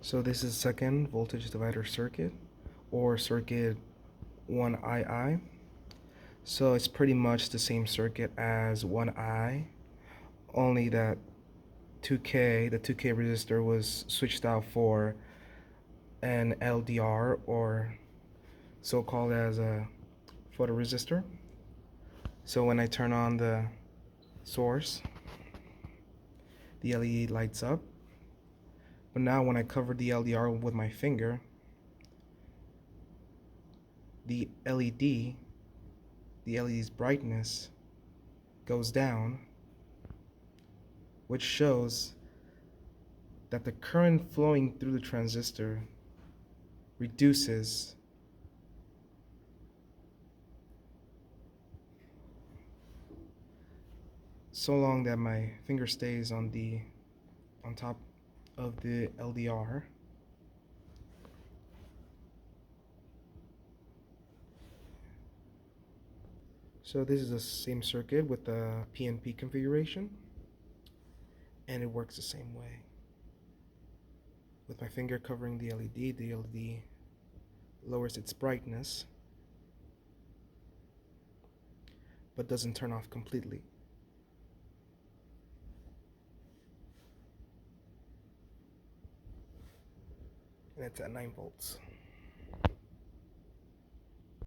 So this is second voltage divider circuit, or circuit 1II. So it's pretty much the same circuit as 1I, only that the 2K resistor was switched out for an LDR, or so-called as a photoresistor. So when I turn on the source, the LED lights up. But now when I cover the LDR with my finger, the LED's brightness goes down, which shows that the current flowing through the transistor reduces so long that my finger stays on top of the LDR. So this is the same circuit with the PNP configuration, and it works the same way. With my finger covering the LED lowers its brightness, but doesn't turn off completely. And it's at 9 volts.